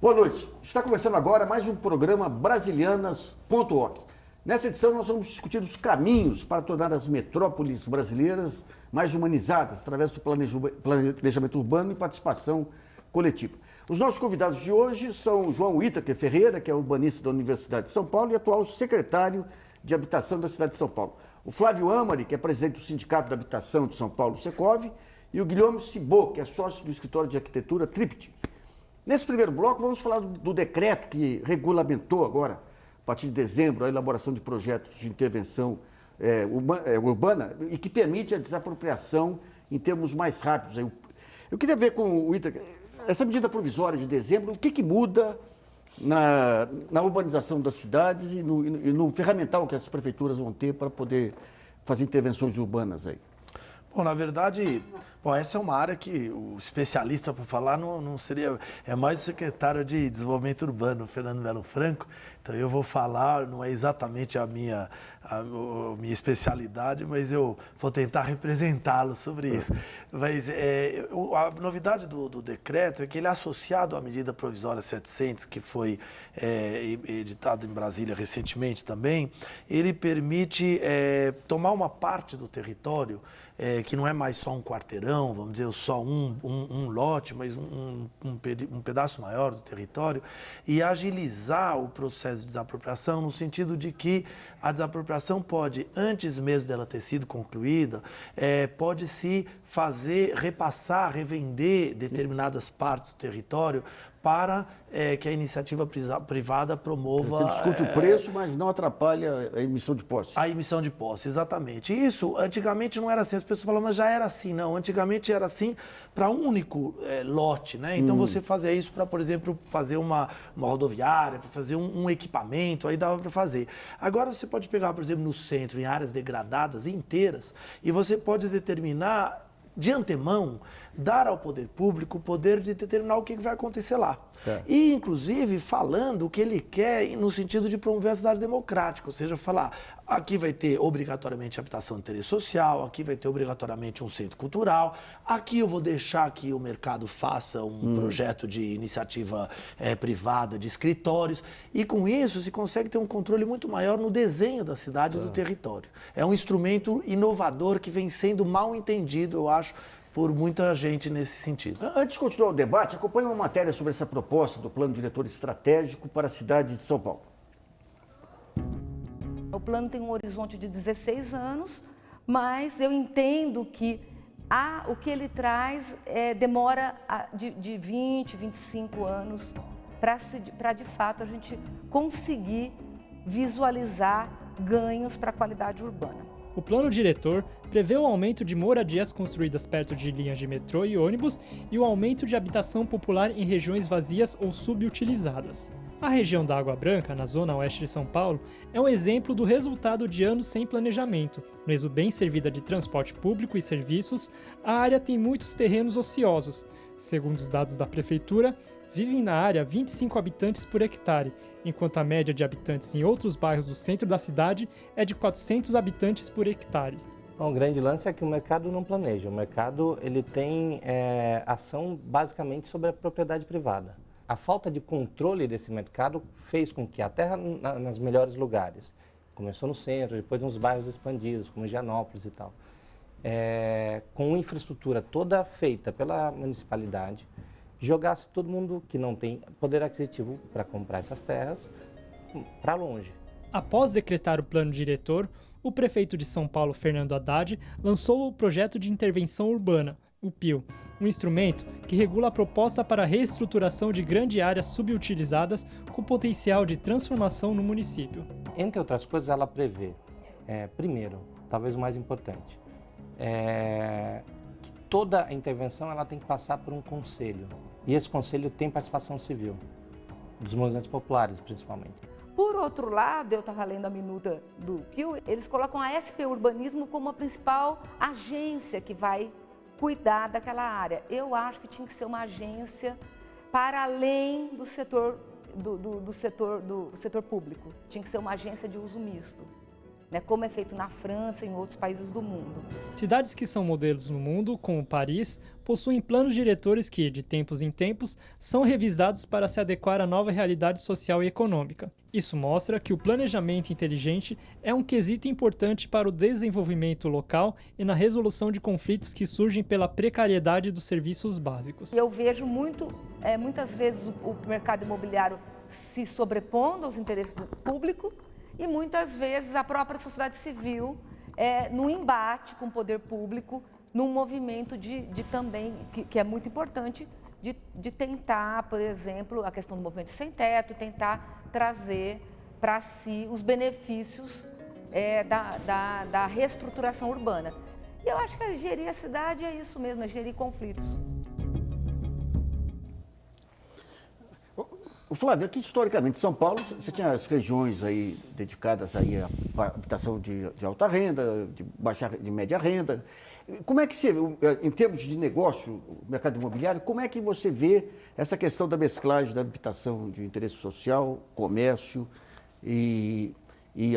Boa noite. Está começando agora mais um programa Brasilianas.org. Nessa edição nós vamos discutir os caminhos para tornar as metrópoles brasileiras mais humanizadas através do planejamento urbano e participação coletiva. Os nossos convidados de hoje são João Ítaque Ferreira, que é urbanista da Universidade de São Paulo e atual secretário de Habitação da cidade de São Paulo. O Flávio Amari, que é presidente do Sindicato da Habitação de São Paulo, Secov, e o Guilherme Cibô, que é sócio do escritório de arquitetura Triptych. Nesse primeiro bloco, vamos falar do decreto que regulamentou agora, a partir de dezembro, a elaboração de projetos de intervenção urbana e que permite a desapropriação em termos mais rápidos. Eu queria ver com o Ítaque, essa medida provisória de dezembro, o que muda na urbanização das cidades e no ferramental que as prefeituras vão ter para poder fazer intervenções urbanas aí? Bom, na verdade, essa é uma área que o especialista para falar não seria, é mais o secretário de Desenvolvimento Urbano, Fernando Melo Franco. Então eu vou falar, não é exatamente a minha especialidade, mas eu vou tentar representá-lo sobre isso. Mas a novidade do decreto é que ele é associado à medida provisória 700, que foi editada em Brasília recentemente também. Ele permite tomar uma parte do território, que não é mais só um quarteirão, vamos dizer, só um lote, mas um pedaço maior do território, e agilizar o processo de desapropriação no sentido de que a desapropriação pode, antes mesmo dela ter sido concluída, pode-se repassar, revender determinadas partes do território para que a iniciativa privada promova... Você discute o preço, mas não atrapalha a emissão de posse. A emissão de posse, exatamente. Isso, antigamente não era assim. As pessoas falam, mas já era assim. Não, antigamente era assim para um único lote, né? Então você fazia isso para, por exemplo, fazer uma rodoviária, para fazer um equipamento, aí dava para fazer. Agora você pode pegar, por exemplo, no centro, em áreas degradadas inteiras, e você pode determinar de antemão, dar ao poder público o poder de determinar o que vai acontecer lá. E, inclusive, falando o que ele quer no sentido de promover a cidade democrática, ou seja, falar, aqui vai ter obrigatoriamente habitação de interesse social, aqui vai ter obrigatoriamente um centro cultural, aqui eu vou deixar que o mercado faça um projeto de iniciativa privada, de escritórios, e com isso se consegue ter um controle muito maior no desenho da cidade e do território. É um instrumento inovador que vem sendo mal entendido, eu acho, por muita gente nesse sentido. Antes de continuar o debate, acompanhe uma matéria sobre essa proposta do Plano Diretor Estratégico para a cidade de São Paulo. O plano tem um horizonte de 16 anos, mas eu entendo que o que ele traz demora de 20, 25 anos para de fato a gente conseguir visualizar ganhos para a qualidade urbana. O plano diretor prevê o aumento de moradias construídas perto de linhas de metrô e ônibus e o aumento de habitação popular em regiões vazias ou subutilizadas. A região da Água Branca, na zona oeste de São Paulo, é um exemplo do resultado de anos sem planejamento. Mesmo bem servida de transporte público e serviços, a área tem muitos terrenos ociosos. Segundo os dados da prefeitura, vivem na área 25 habitantes por hectare, enquanto a média de habitantes em outros bairros do centro da cidade é de 400 habitantes por hectare. O grande lance é que o mercado não planeja. O mercado ele tem ação basicamente sobre a propriedade privada. A falta de controle desse mercado fez com que a terra nos melhores lugares, começou no centro, depois nos bairros expandidos, como Higienópolis e tal, com infraestrutura toda feita pela municipalidade, jogasse todo mundo que não tem poder aquisitivo para comprar essas terras para longe. Após decretar o plano diretor, o prefeito de São Paulo, Fernando Haddad, lançou o Projeto de Intervenção Urbana, o PIU, um instrumento que regula a proposta para a reestruturação de grandes áreas subutilizadas com potencial de transformação no município. Entre outras coisas, ela prevê, primeiro, talvez o mais importante, que toda a intervenção ela tem que passar por um conselho. E esse conselho tem participação civil, dos movimentos populares principalmente. Por outro lado, eu estava lendo a minuta do PIU, eles colocam a SP Urbanismo como a principal agência que vai cuidar daquela área. Eu acho que tinha que ser uma agência para além do setor, do setor público. Tinha que ser uma agência de uso misto. né, como é feito na França e em outros países do mundo. Cidades que são modelos no mundo, como Paris, possuem planos diretores que, de tempos em tempos, são revisados para se adequar à nova realidade social e econômica. Isso mostra que o planejamento inteligente é um quesito importante para o desenvolvimento local e na resolução de conflitos que surgem pela precariedade dos serviços básicos. Eu vejo muitas vezes o mercado imobiliário se sobrepondo aos interesses do público e muitas vezes a própria sociedade civil no embate com o poder público, num movimento de também, que é muito importante, de tentar, por exemplo, a questão do movimento sem teto, tentar trazer para si os benefícios da reestruturação urbana. E eu acho que gerir a cidade é isso mesmo, é gerir conflitos. Flávio, aqui historicamente, São Paulo, você tinha as regiões aí dedicadas aí à habitação de alta renda, de média renda. Como é que você, em termos de negócio, o mercado imobiliário, como é que você vê essa questão da mesclagem da habitação de interesse social, comércio e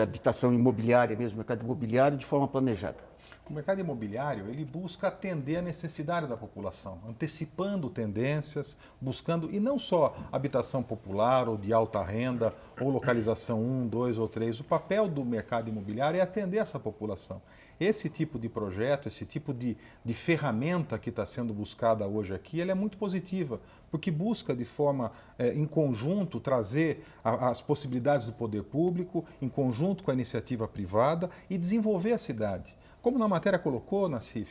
habitação imobiliária mesmo, mercado imobiliário de forma planejada? O mercado imobiliário, ele busca atender a necessidade da população, antecipando tendências, buscando, e não só habitação popular ou de alta renda, ou localização 1, 2 ou 3. O papel do mercado imobiliário é atender essa população. Esse tipo de projeto, esse tipo de ferramenta que está sendo buscada hoje aqui, ela é muito positiva, porque busca de forma, em conjunto, trazer as possibilidades do poder público, em conjunto com a iniciativa privada e desenvolver a cidade. Como na matéria colocou, Nassif,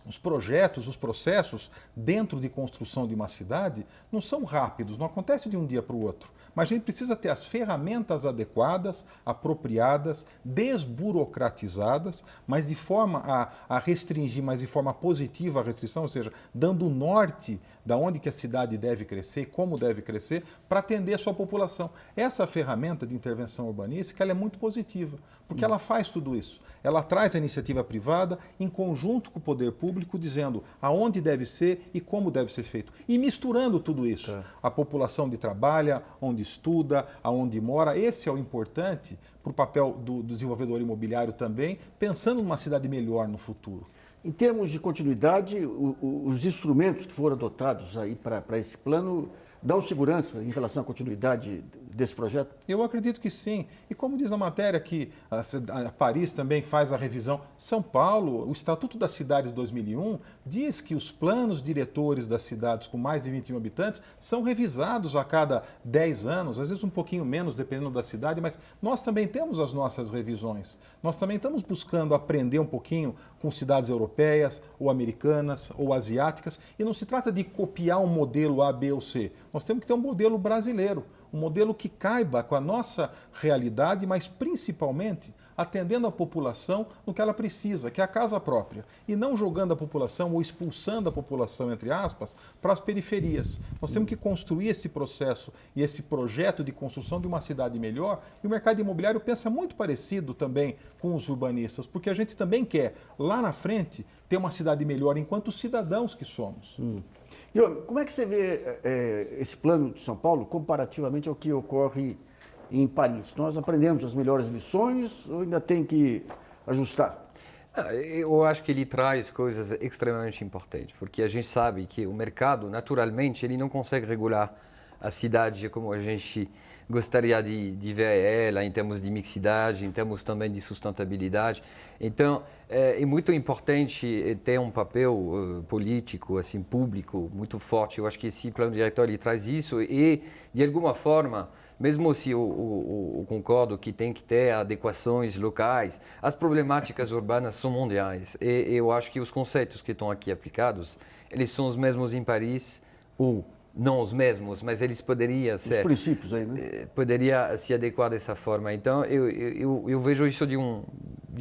os projetos, os processos dentro de construção de uma cidade não são rápidos, não acontece de um dia para o outro. Mas a gente precisa ter as ferramentas adequadas, apropriadas, desburocratizadas, mas de forma a restringir, mas de forma positiva a restrição, ou seja, dando norte da onde que a cidade deve crescer, como deve crescer, para atender a sua população. Essa ferramenta de intervenção urbanística ela é muito positiva, porque ela faz tudo isso. Ela traz a iniciativa privada em conjunto com o poder público, dizendo aonde deve ser e como deve ser feito. E misturando tudo isso. A população de trabalha, onde estuda, aonde mora. Esse é o importante para o papel do desenvolvedor imobiliário também, pensando numa cidade melhor no futuro. Em termos de continuidade, os instrumentos que foram adotados aí para esse plano dão segurança em relação à continuidade desse projeto? Eu acredito que sim. E como diz na matéria que a Paris também faz a revisão, São Paulo, o Estatuto da Cidade de 2001, diz que os planos diretores das cidades com mais de 20 mil habitantes são revisados a cada 10 anos, às vezes um pouquinho menos, dependendo da cidade, mas nós também temos as nossas revisões. Nós também estamos buscando aprender um pouquinho com cidades europeias, ou americanas, ou asiáticas, e não se trata de copiar um modelo A, B ou C. Nós temos que ter um modelo brasileiro, um modelo que caiba com a nossa realidade, mas principalmente atendendo a população no que ela precisa, que é a casa própria, e não jogando a população ou expulsando a população, entre aspas, para as periferias. Nós temos que construir esse processo e esse projeto de construção de uma cidade melhor, e o mercado imobiliário pensa muito parecido também com os urbanistas, porque a gente também quer, lá na frente, ter uma cidade melhor enquanto cidadãos que somos. Como é que você vê esse plano de São Paulo comparativamente ao que ocorre em Paris? Nós aprendemos as melhores lições ou ainda tem que ajustar? Eu acho que ele traz coisas extremamente importantes, porque a gente sabe que o mercado, naturalmente, ele não consegue regular a cidade como a gente gostaria de ver ela, em termos de mixidade, em termos também de sustentabilidade. Então, é muito importante ter um papel político, assim, público, muito forte. Eu acho que esse plano diretor ele traz isso e, de alguma forma, mesmo se eu concordo que tem que ter adequações locais, as problemáticas urbanas são mundiais. E eu acho que os conceitos que estão aqui aplicados, eles são os mesmos em Paris, ou não os mesmos, mas eles poderiam ser... Os princípios aí, né? Poderia se adequar dessa forma. Então, eu vejo isso de um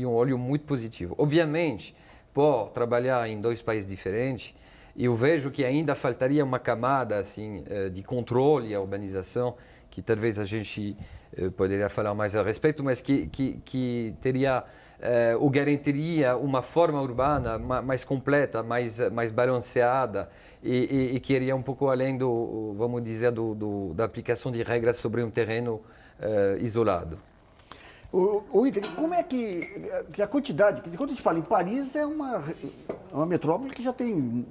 olho muito positivo. Obviamente, por trabalhar em dois países diferentes, eu vejo que ainda faltaria uma camada assim, de controle à urbanização, que talvez a gente poderia falar mais a respeito, mas que teria ou garantiria uma forma urbana mais completa, mais balanceada e que iria um pouco além vamos dizer, da aplicação de regras sobre um terreno isolado. O Iter, como é que a quantidade, quando a gente fala em Paris, é uma metrópole que já tem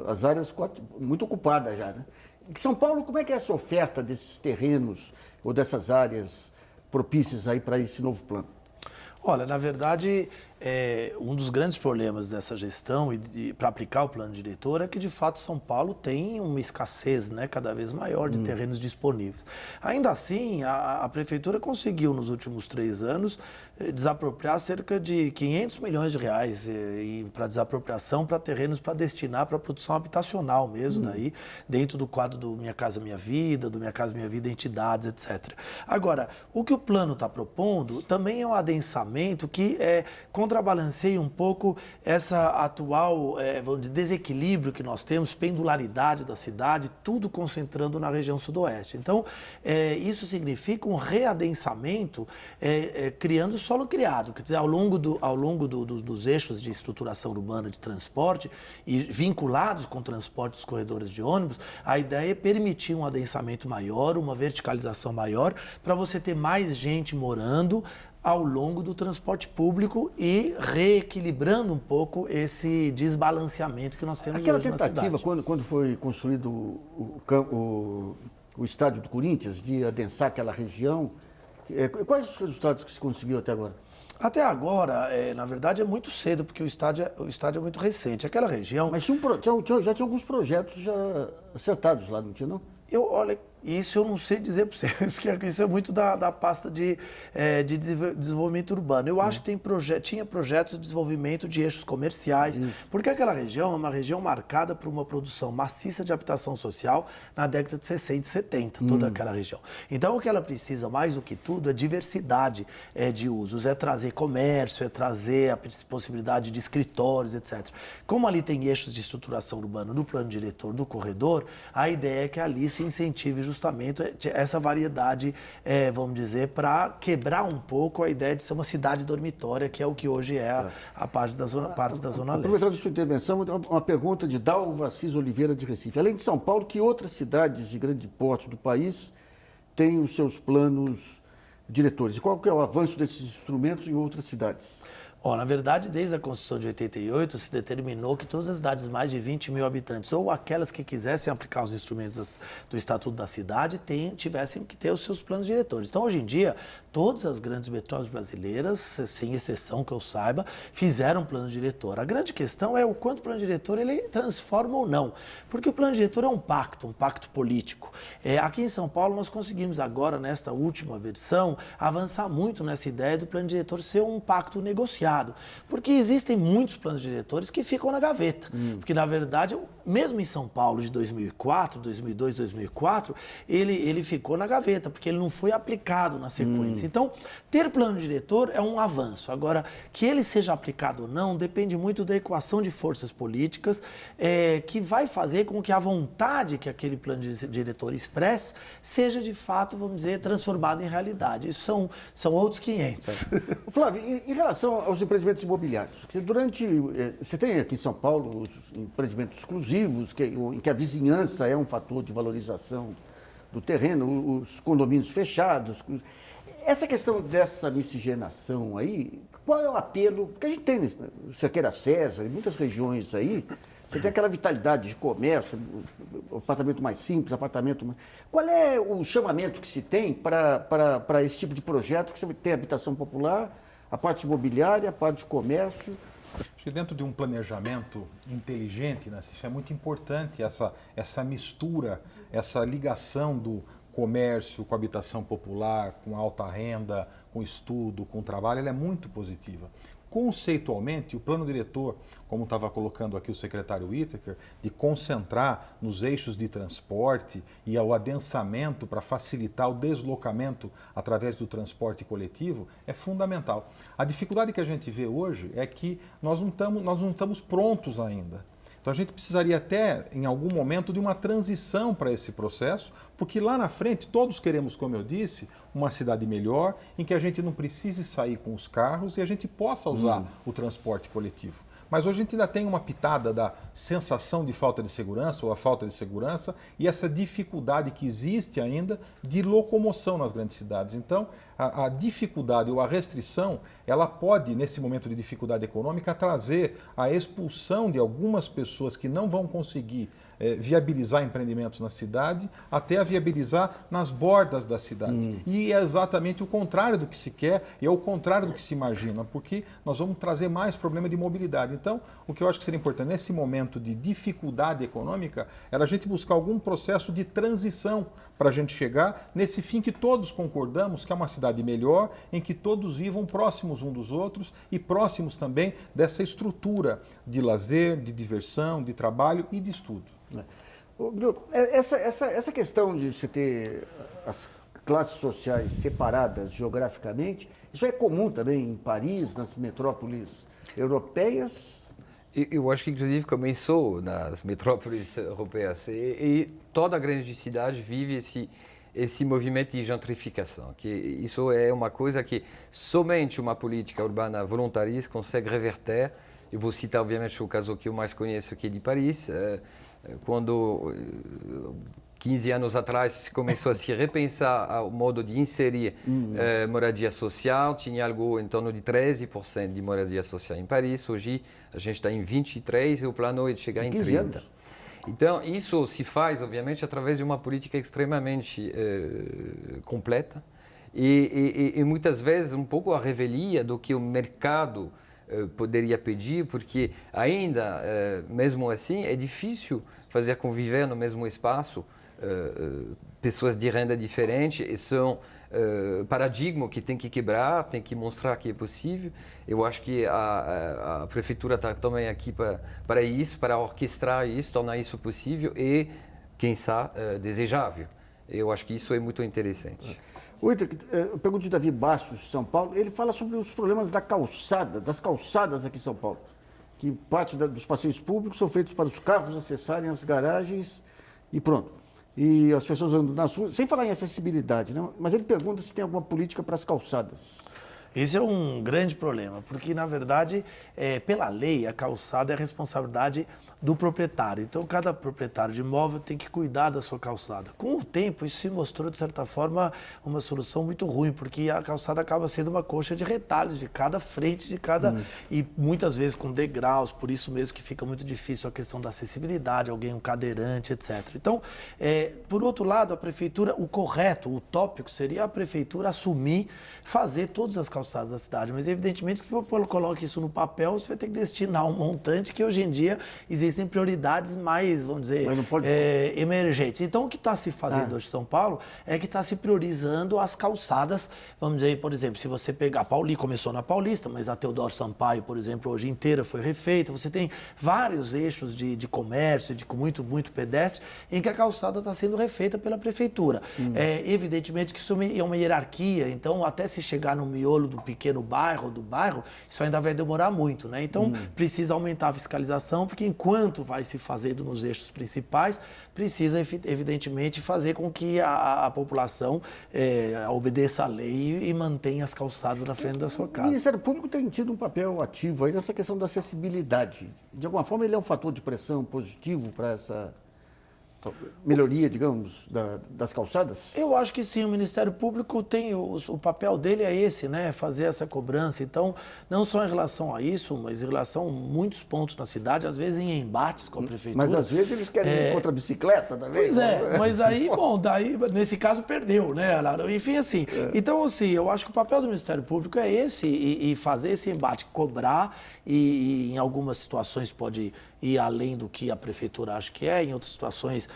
as áreas muito ocupadas já, né? Em São Paulo, como é que é essa oferta desses terrenos ou dessas áreas propícias aí para esse novo plano? Olha, na verdade, um dos grandes problemas dessa gestão e para aplicar o plano diretor é que, de fato, São Paulo tem uma escassez, né, cada vez maior de terrenos disponíveis. Ainda assim, a Prefeitura conseguiu, nos últimos 3 anos, desapropriar cerca de 500 milhões de reais para desapropriação para terrenos para destinar para a produção habitacional mesmo, daí, dentro do quadro do Minha Casa Minha Vida, do Minha Casa Minha Vida, entidades, etc. Agora, o que o plano está propondo também é um adensamento que contrabalanceia um pouco essa atual vamos dizer, desequilíbrio que nós temos, pendularidade da cidade, tudo concentrando na região sudoeste. Então, isso significa um readensamento criando solo criado, quer dizer, ao longo dos eixos de estruturação urbana de transporte e vinculados com o transporte dos corredores de ônibus, a ideia é permitir um adensamento maior, uma verticalização maior, para você ter mais gente morando ao longo do transporte público e reequilibrando um pouco esse desbalanceamento que nós temos hoje na cidade. Aquela tentativa, quando foi construído o estádio do Corinthians, de adensar aquela região, quais os resultados que se conseguiu até agora? Até agora, na verdade, é muito cedo, porque o estádio é muito recente. Aquela região... Mas já tinha alguns projetos já acertados lá, não tinha, não? Olha, isso eu não sei dizer para você, porque isso é muito da pasta de desenvolvimento urbano. Eu acho que tinha projetos de desenvolvimento de eixos comerciais, porque aquela região é uma região marcada por uma produção maciça de habitação social na década de 60 e 70, toda aquela região. Então, o que ela precisa, mais do que tudo, é diversidade de usos, é trazer comércio, é trazer a possibilidade de escritórios, etc. Como ali tem eixos de estruturação urbana no plano diretor do corredor, a ideia é que ali se incentive justamente essa variedade, vamos dizer, para quebrar um pouco a ideia de ser uma cidade dormitória, que é o que hoje é a parte da Zona Leste. Aproveitando a sua intervenção, uma pergunta de Dalva Assis Oliveira de Recife. Além de São Paulo, que outras cidades de grande porte do país têm os seus planos diretores? E qual que é o avanço desses instrumentos em outras cidades? Na verdade, desde a Constituição de 88, se determinou que todas as cidades de mais de 20 mil habitantes, ou aquelas que quisessem aplicar os instrumentos do Estatuto da Cidade, tivessem que ter os seus planos diretores. Então, hoje em dia, todas as grandes metrópoles brasileiras, sem exceção que eu saiba, fizeram um plano diretor. A grande questão é o quanto o plano diretor ele transforma ou não. Porque o plano diretor é um pacto político. Aqui em São Paulo, nós conseguimos agora, nesta última versão, avançar muito nessa ideia do plano diretor ser um pacto negociado. Porque existem muitos planos diretores que ficam na gaveta. Porque, na verdade, mesmo em São Paulo de 2004, 2002, 2004, ele ficou na gaveta, porque ele não foi aplicado na sequência. Então, ter plano diretor é um avanço. Agora, que ele seja aplicado ou não, depende muito da equação de forças políticas, que vai fazer com que a vontade que aquele plano diretor expresse seja, de fato, vamos dizer, transformada em realidade. Isso são outros 500. Flávio, em relação aos empreendimentos imobiliários, você tem aqui em São Paulo os empreendimentos exclusivos, em que a vizinhança é um fator de valorização do terreno, os condomínios fechados. Essa questão dessa miscigenação aí, qual é o apelo? Porque a gente tem, Cerqueira César, em muitas regiões aí, você tem aquela vitalidade de comércio, apartamento mais simples, apartamento mais... Qual é o chamamento que se tem para esse tipo de projeto, que você tem habitação popular, a parte imobiliária, a parte de comércio? Acho que dentro de um planejamento inteligente, né, isso é muito importante, essa mistura, essa ligação do comércio com habitação popular, com alta renda, com estudo, com trabalho, ela é muito positiva. Conceitualmente, o plano diretor, como estava colocando aqui o secretário Whittaker, de concentrar nos eixos de transporte e o adensamento para facilitar o deslocamento através do transporte coletivo, é fundamental. A dificuldade que a gente vê hoje é que nós não estamos prontos ainda. Então a gente precisaria até, em algum momento, de uma transição para esse processo, porque lá na frente todos queremos, como eu disse, uma cidade melhor, em que a gente não precise sair com os carros e a gente possa usar o transporte coletivo. Mas hoje a gente ainda tem uma pitada da sensação de falta de segurança ou a falta de segurança e essa dificuldade que existe ainda de locomoção nas grandes cidades. Então, a dificuldade ou a restrição, ela pode, nesse momento de dificuldade econômica, trazer a expulsão de algumas pessoas que não vão conseguir viabilizar empreendimentos na cidade, até a viabilizar nas bordas da cidade. E é exatamente o contrário do que se quer e é o contrário do que se imagina, porque nós vamos trazer mais problema de mobilidade. Então, o que eu acho que seria importante nesse momento de dificuldade econômica era a gente buscar algum processo de transição para a gente chegar nesse fim que todos concordamos que é uma cidade melhor, em que todos vivam próximos uns dos outros e próximos também dessa estrutura de lazer, de diversão, de trabalho e de estudo. Ô, Bruno, essa questão de se ter as classes sociais separadas geograficamente, isso é comum também em Paris, nas metrópoles europeias? Eu acho que, inclusive, começou nas metrópoles europeias e toda a grande cidade vive esse movimento de gentrificação, que isso é uma coisa que somente uma política urbana voluntarista consegue reverter. Eu vou citar, obviamente, o caso que eu mais conheço, que é de Paris, quando 15 anos atrás se começou a se repensar o modo de inserir moradia social, tinha algo em torno de 13% de moradia social em Paris, hoje a gente está em 23% e o plano é de chegar em 30%. Anos. Então, isso se faz, obviamente, através de uma política extremamente completa e muitas vezes um pouco a revelia do que o mercado poderia pedir, porque ainda, mesmo assim, é difícil fazer conviver no mesmo espaço pessoas de renda diferente e são paradigma que tem que quebrar, tem que mostrar que é possível. Eu acho que a prefeitura está também aqui para isso, para orquestrar isso, tornar isso possível e, quem sabe, desejável. Eu acho que isso é muito interessante. Eu pergunto de Davi Bastos, de São Paulo, ele fala sobre os problemas das calçadas aqui em São Paulo, que parte dos passeios públicos são feitos para os carros acessarem as garagens e pronto. E as pessoas andam nas ruas, sem falar em acessibilidade, né? Mas ele pergunta se tem alguma política para as calçadas. Esse é um grande problema, porque, na verdade, pela lei, a calçada é a responsabilidade do proprietário. Então, cada proprietário de imóvel tem que cuidar da sua calçada. Com o tempo, isso se mostrou, de certa forma, uma solução muito ruim, porque a calçada acaba sendo uma coxa de retalhos de cada frente, de cada... E muitas vezes com degraus, por isso mesmo que fica muito difícil a questão da acessibilidade, alguém, um cadeirante, etc. Então, por outro lado, a prefeitura, o correto, o utópico, seria a prefeitura assumir, fazer todas as calçadas da cidade. Mas, evidentemente, se você coloca isso no papel, você vai ter que destinar um montante que, hoje em dia, existem prioridades mais, vamos dizer, emergentes. Então, o que está se fazendo hoje em São Paulo é que está se priorizando as calçadas, vamos dizer, por exemplo, se você pegar a Paulista, começou na Paulista, mas a Teodoro Sampaio, por exemplo, hoje inteira foi refeita, você tem vários eixos de comércio, de muito pedestre, em que a calçada está sendo refeita pela prefeitura. Evidentemente que isso é uma hierarquia, então, até se chegar no miolo do pequeno bairro, do bairro, isso ainda vai demorar muito, né? Então, precisa aumentar a fiscalização, porque enquanto vai se fazendo nos eixos principais, precisa, evidentemente, fazer com que a população obedeça à lei e mantenha as calçadas na frente da sua casa. O Ministério Público tem tido um papel ativo aí nessa questão da acessibilidade. De alguma forma, ele é um fator de pressão positivo para essa melhoria, digamos, das calçadas? Eu acho que sim, o Ministério Público tem, o papel dele é esse, né, fazer essa cobrança. Então, não só em relação a isso, mas em relação a muitos pontos na cidade, às vezes em embates com a prefeitura. Mas às vezes eles querem ir contra a bicicleta também. Pois é, mas aí, bom, daí, nesse caso, perdeu, né, Lara? Enfim, assim. Então, assim, eu acho que o papel do Ministério Público é esse, e fazer esse embate, cobrar, e em algumas situações pode ir além do que a prefeitura acha que é, em outras situações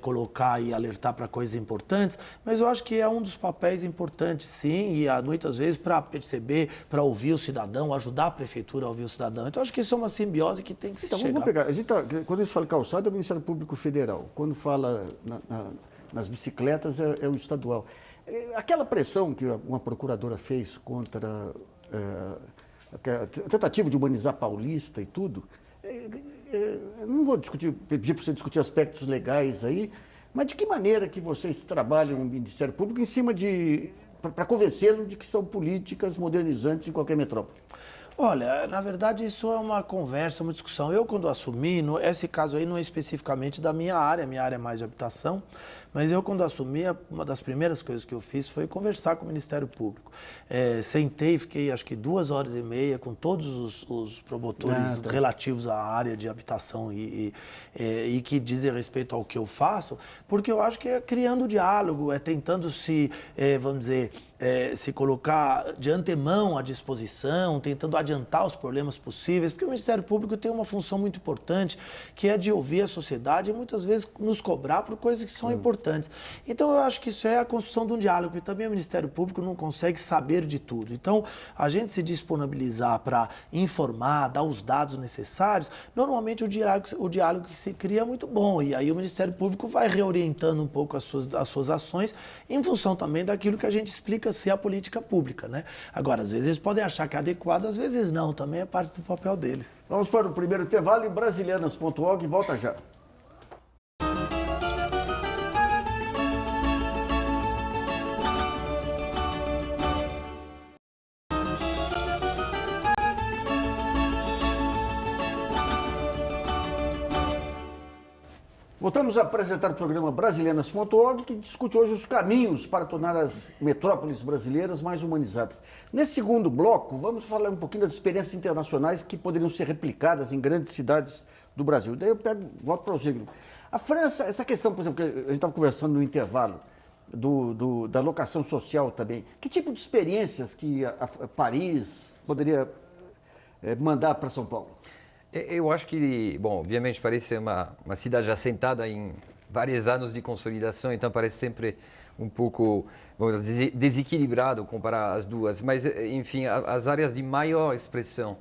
colocar e alertar para coisas importantes, mas eu acho que é um dos papéis importantes, sim, e muitas vezes para perceber, para ouvir o cidadão, ajudar a prefeitura a ouvir o cidadão. Então, acho que isso é uma simbiose que tem que se chegar. Vamos pegar. Quando a gente fala calçada, é o Ministério Público Federal. Quando fala nas bicicletas, é o estadual. Aquela pressão que uma procuradora fez contra a tentativa de humanizar Paulista e tudo, não vou pedir para você discutir aspectos legais aí, mas de que maneira que vocês trabalham no Ministério Público em cima para convencê-lo de que são políticas modernizantes em qualquer metrópole? Olha, na verdade isso é uma conversa, uma discussão. Eu quando assumi, esse caso aí não é especificamente da minha área é mais de habitação, mas eu quando assumi, uma das primeiras coisas que eu fiz foi conversar com o Ministério Público. Sentei, fiquei acho que 2h30 com todos os promotores relativos à área de habitação e que dizem respeito ao que eu faço, porque eu acho que é criando diálogo, é tentando vamos dizer, se colocar de antemão à disposição, tentando adiantar os problemas possíveis, porque o Ministério Público tem uma função muito importante, que é de ouvir a sociedade e muitas vezes nos cobrar por coisas que são importantes. Então eu acho que isso é a construção de um diálogo, porque também o Ministério Público não consegue saber de tudo. Então a gente se disponibilizar para informar, dar os dados necessários, normalmente o diálogo que se cria é muito bom, e aí o Ministério Público vai reorientando um pouco as suas ações em função também daquilo que a gente explica ser a política pública, né? Agora, às vezes eles podem achar que é adequado, às vezes não, também é parte do papel deles. Vamos para o primeiro intervalo e brasilianas.org volta já. Voltamos a apresentar o programa Brasilianas.org, que discute hoje os caminhos para tornar as metrópoles brasileiras mais humanizadas. Nesse segundo bloco, vamos falar um pouquinho das experiências internacionais que poderiam ser replicadas em grandes cidades do Brasil. Daí eu volto para o Zigno. A França, essa questão, por exemplo, que a gente estava conversando no intervalo, da locação social também. Que tipo de experiências que a Paris poderia mandar para São Paulo? Eu acho que, bom, obviamente Paris é uma cidade assentada em vários anos de consolidação, então parece sempre um pouco, vamos dizer, desequilibrado comparar as duas. Mas, enfim, as áreas de maior expressão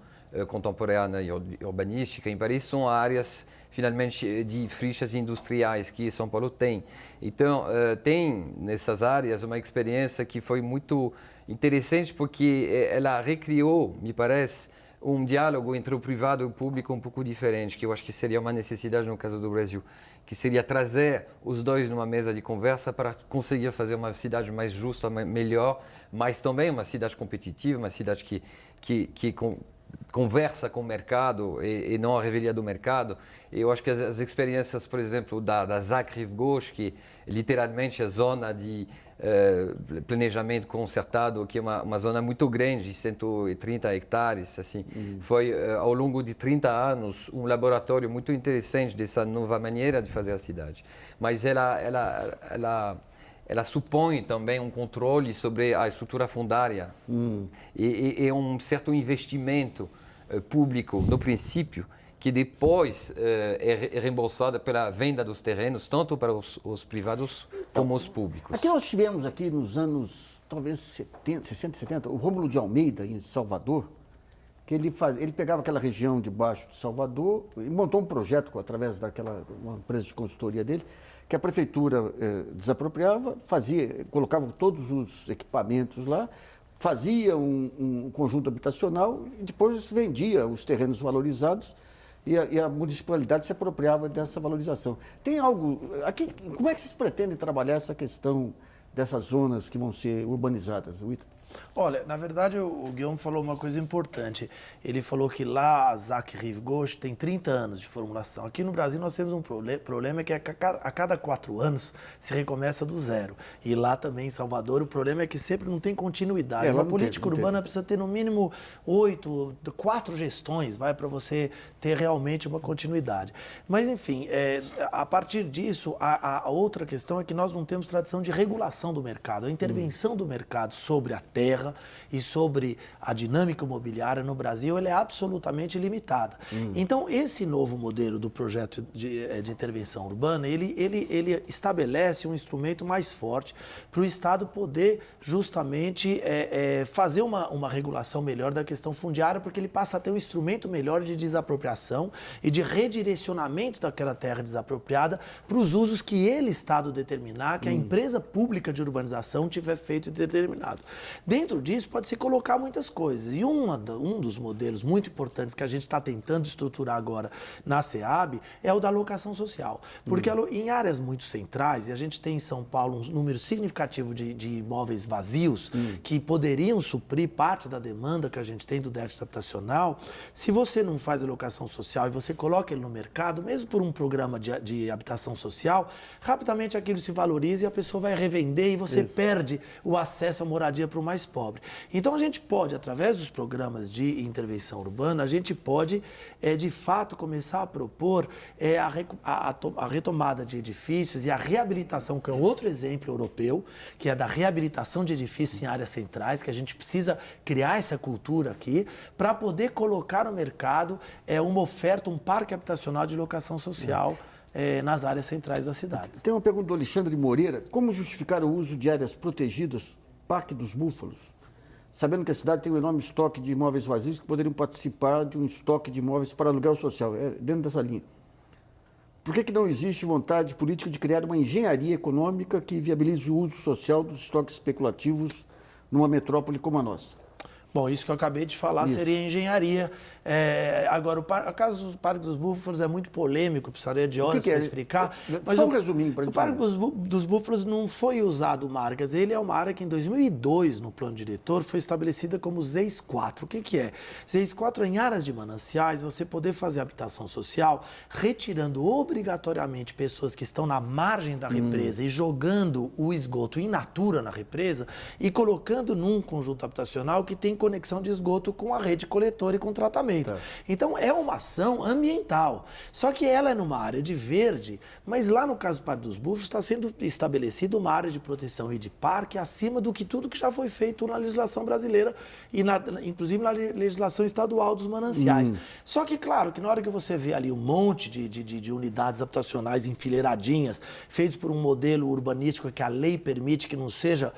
contemporânea e urbanística em Paris são áreas, finalmente, de frichas industriais que São Paulo tem. Então, tem nessas áreas uma experiência que foi muito interessante porque ela recriou, me parece, um diálogo entre o privado e o público um pouco diferente, que eu acho que seria uma necessidade no caso do Brasil, que seria trazer os dois numa mesa de conversa para conseguir fazer uma cidade mais justa, melhor, mas também uma cidade competitiva, uma cidade que conversa com o mercado e não a revelia do mercado. Eu acho que as experiências, por exemplo, da ZAC Rive Gauche, que literalmente é a zona de planejamento concertado, que é uma zona muito grande, de 130 hectares, assim. Foi, ao longo de 30 anos, um laboratório muito interessante dessa nova maneira de fazer a cidade. Mas ela supõe também um controle sobre a estrutura fundária e um certo investimento público, no princípio, que depois é reembolsada pela venda dos terrenos, tanto para os privados como os públicos. Aqui nós tivemos, aqui nos anos, talvez 60, 70, o Rômulo de Almeida, em Salvador, que ele pegava aquela região debaixo de Salvador e montou um projeto através uma empresa de consultoria dele, que a prefeitura desapropriava, colocava todos os equipamentos lá, fazia um conjunto habitacional e depois vendia os terrenos valorizados e a municipalidade se apropriava dessa valorização. Tem algo... Aqui, como é que vocês pretendem trabalhar essa questão dessas zonas que vão ser urbanizadas, Wita? Olha, na verdade o Guilherme falou uma coisa importante. Ele falou que lá a ZAC Rive Gauche tem 30 anos de formulação. Aqui no Brasil nós temos um problema que a cada 4 anos se recomeça do zero. E lá também em Salvador o problema é que sempre não tem continuidade. Uma política urbana precisa ter no mínimo 4 gestões, para você ter realmente uma continuidade. Mas enfim, a partir disso, a outra questão é que nós não temos tradição de regulação do mercado. A intervenção do mercado sobre a terra e sobre a dinâmica imobiliária no Brasil, ela é absolutamente limitada. Então, esse novo modelo do projeto de intervenção urbana, ele estabelece um instrumento mais forte para o Estado poder justamente fazer uma regulação melhor da questão fundiária, porque ele passa a ter um instrumento melhor de desapropriação e de redirecionamento daquela terra desapropriada para os usos que ele, Estado, determinar, que a empresa pública de urbanização tiver feito e determinado. Dentro disso pode se colocar muitas coisas. E um dos modelos muito importantes que a gente está tentando estruturar agora na SEAB é o da locação social. Porque em áreas muito centrais, e a gente tem em São Paulo um número significativo de imóveis vazios que poderiam suprir parte da demanda que a gente tem do déficit habitacional, se você não faz a locação social e você coloca ele no mercado, mesmo por um programa de habitação social, rapidamente aquilo se valoriza e a pessoa vai revender e você perde o acesso à moradia para o mais pobre. Então a gente pode, através dos programas de intervenção urbana, a gente pode, de fato, começar a propor a retomada de edifícios e a reabilitação, que é outro exemplo europeu, que é da reabilitação de edifícios em áreas centrais, que a gente precisa criar essa cultura aqui, para poder colocar no mercado uma oferta, um parque habitacional de locação social nas áreas centrais da cidade. Tem uma pergunta do Alexandre Moreira. Como justificar o uso de áreas protegidas, Parque dos Búfalos, sabendo que a cidade tem um enorme estoque de imóveis vazios que poderiam participar de um estoque de imóveis para aluguel social? Dentro dessa linha. Por que não existe vontade política de criar uma engenharia econômica que viabilize o uso social dos estoques especulativos numa metrópole como a nossa? Bom, isso que eu acabei de falar seria engenharia. Agora, o caso do Parque dos Búfalos é muito polêmico, precisaria de horas para explicar. Mas só um resuminho para a gente. O Parque dos Búfalos não foi usado uma área, quer dizer, ele é uma área que em 2002, no plano diretor, foi estabelecida como ZEIS 4. O que é? ZEIS 4 é em áreas de mananciais, você poder fazer habitação social, retirando obrigatoriamente pessoas que estão na margem da represa e jogando o esgoto in natura na represa e colocando num conjunto habitacional que tem conexão de esgoto com a rede coletora e com tratamento. Então, é uma ação ambiental. Só que ela é numa área de verde, mas lá no caso do Parque dos Búfalos está sendo estabelecida uma área de proteção e de parque acima do que tudo que já foi feito na legislação brasileira e inclusive na legislação estadual dos mananciais. Só que, claro, que na hora que você vê ali um monte de unidades habitacionais enfileiradinhas, feitos por um modelo urbanístico que a lei permite que não seja